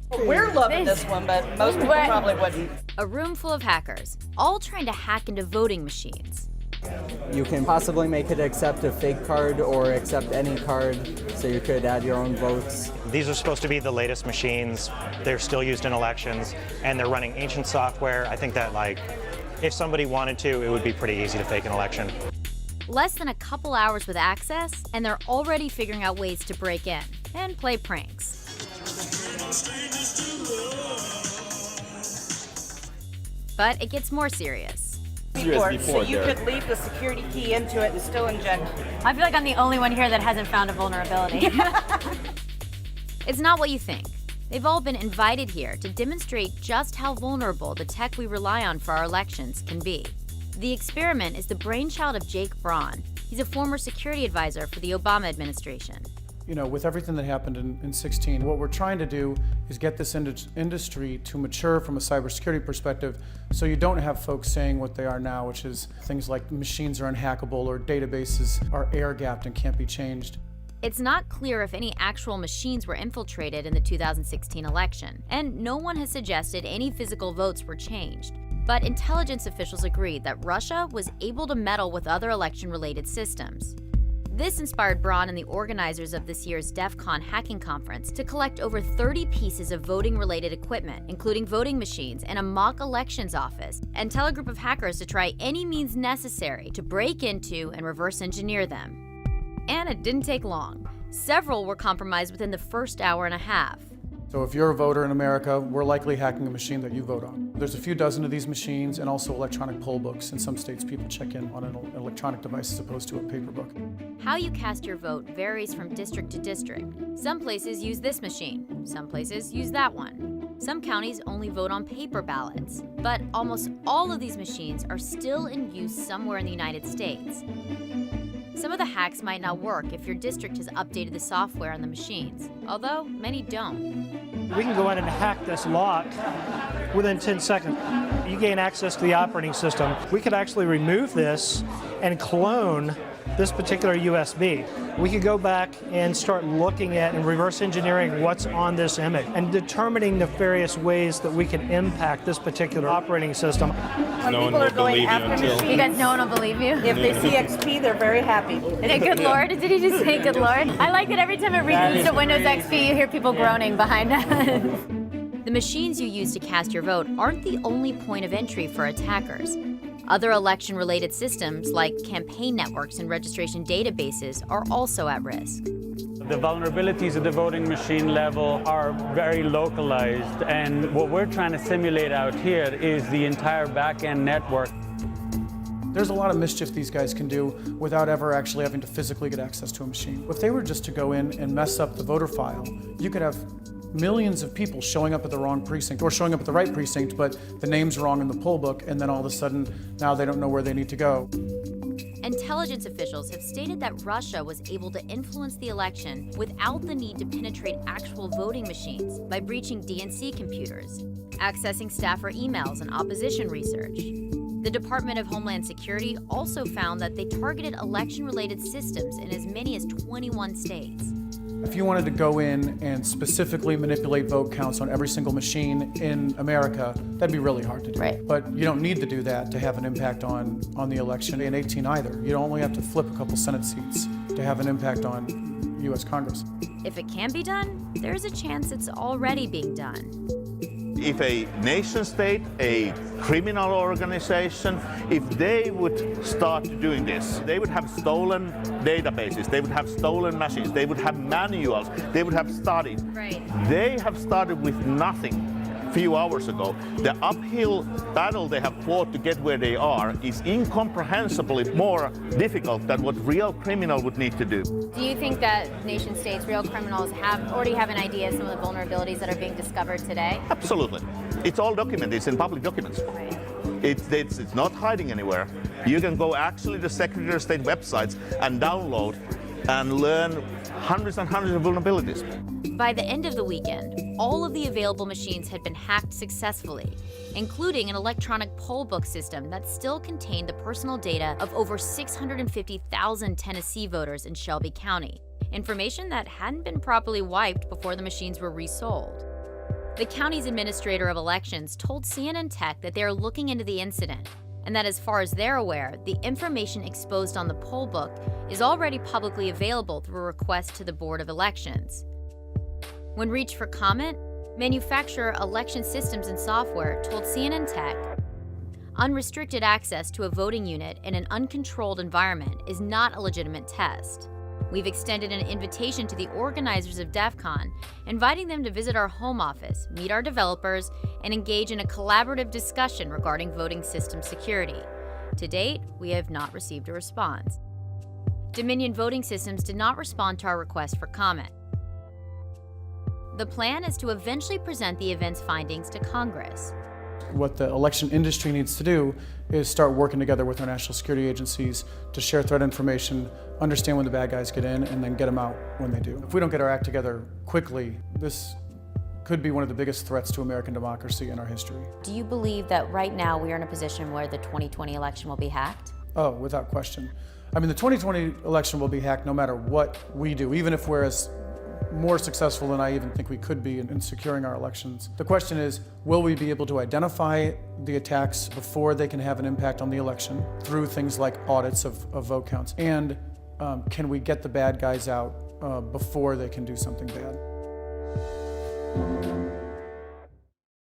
We're loving this one, but most people probably wouldn't. A room full of hackers, all trying to hack into voting machines. You can possibly make it accept a fake card or accept any card, so you could add your own votes. These are supposed to be the latest machines. They're still used in elections, and they're running ancient software. I think that, like, if somebody wanted to, it would be pretty easy to fake an election. Less than a couple hours with access, and they're already figuring out ways to break in and play pranks. But it gets more serious. So you could leave the security key into it and still inject. I feel like I'm the only one here that hasn't found a vulnerability. It's not what you think. They've all been invited here to demonstrate just how vulnerable the tech we rely on for our elections can be. The experiment is the brainchild of Jake Braun. He's a former security advisor for the Obama administration. You know, with everything that happened in 16, what we're trying to do is get this industry to mature from a cybersecurity perspective, so you don't have folks saying what they are now, which is things like machines are unhackable or databases are air-gapped and can't be changed. It's not clear if any actual machines were infiltrated in the 2016 election, and no one has suggested any physical votes were changed. But intelligence officials agreed that Russia was able to meddle with other election-related systems. This inspired Braun and the organizers of this year's DEF CON hacking conference to collect over 30 pieces of voting-related equipment, including voting machines and a mock elections office, and tell a group of hackers to try any means necessary to break into and reverse engineer them. And it didn't take long. Several were compromised within the first hour and a half. So if you're a voter in America, we're likely hacking a machine that you vote on. There's a few dozen of these machines and also electronic poll books. In some states, people check in on an electronic device as opposed to a paper book. How you cast your vote varies from district to district. Some places use this machine, some places use that one. Some counties only vote on paper ballots, but almost all of these machines are still in use somewhere in the United States. Some of the hacks might not work if your district has updated the software on the machines, although many don't. We can go in and hack this lock within 10 seconds. You gain access to the operating system. We could actually remove this and clone this particular USB. We could go back and start looking at and reverse engineering what's on this image and determining the various ways that we can impact this particular operating system. When people are going after machines, You guys, no one will believe you. if they see XP, they're very happy. Is it good Lord? Did he just say good Lord? I like that every time it reboots to Windows XP, you hear people groaning behind us. The machines you use to cast your vote aren't the only point of entry for attackers. Other election-related systems, like campaign networks and registration databases, are also at risk. The vulnerabilities at the voting machine level are very localized, and what we're trying to simulate out here is the entire back-end network. There's a lot of mischief these guys can do without ever actually having to physically get access to a machine. If they were just to go in and mess up the voter file, you could have millions of people showing up at the wrong precinct or showing up at the right precinct, but the name's wrong in the poll book, and then all of a sudden, now they don't know where they need to go. Intelligence officials have stated that Russia was able to influence the election without the need to penetrate actual voting machines by breaching DNC computers, accessing staffer emails and opposition research. The Department of Homeland Security also found that they targeted election-related systems in as many as 21 states. If you wanted to go in and specifically manipulate vote counts on every single machine in America, that'd be really hard to do. Right. But you don't need to do that to have an impact on the election in 18 either. You only have to flip a couple Senate seats to have an impact on U.S. Congress. If it can be done, there's a chance it's already being done. If a nation state, a criminal organization, if they would start doing this, they would have stolen databases, they would have stolen machines, they would have manuals, they would have studied. Right. They have started with nothing a few hours ago. The uphill battle they have fought to get where they are is incomprehensibly more difficult than what real criminal would need to do. Do you think that nation states, real criminals, already have an idea of some of the vulnerabilities that are being discovered today? Absolutely. It's all documented. It's in public documents. Right. It's not hiding anywhere. You can go actually to Secretary of State websites and download and learn hundreds and hundreds of vulnerabilities. By the end of the weekend, all of the available machines had been hacked successfully, including an electronic poll book system that still contained the personal data of over 650,000 Tennessee voters in Shelby County, information that hadn't been properly wiped before the machines were resold. The county's administrator of elections told CNN Tech that they are looking into the incident, and that as far as they're aware, the information exposed on the poll book is already publicly available through a request to the Board of Elections. When reached for comment, manufacturer Election Systems and Software told CNN Tech, unrestricted access to a voting unit in an uncontrolled environment is not a legitimate test. We've extended an invitation to the organizers of DEF CON, inviting them to visit our home office, meet our developers, and engage in a collaborative discussion regarding voting system security. To date, we have not received a response. Dominion Voting Systems did not respond to our request for comment. The plan is to eventually present the event's findings to Congress. What the election industry needs to do is start working together with our national security agencies to share threat information, understand when the bad guys get in, and then get them out when they do. If we don't get our act together quickly, this could be one of the biggest threats to American democracy in our history. Do you believe that right now we are in a position where the 2020 election will be hacked? Oh, without question. I mean, the 2020 election will be hacked no matter what we do, even if we're as more successful than I even think we could be in securing our elections. The question is, will we be able to identify the attacks before they can have an impact on the election through things like audits of vote counts? And can we get the bad guys out before they can do something bad?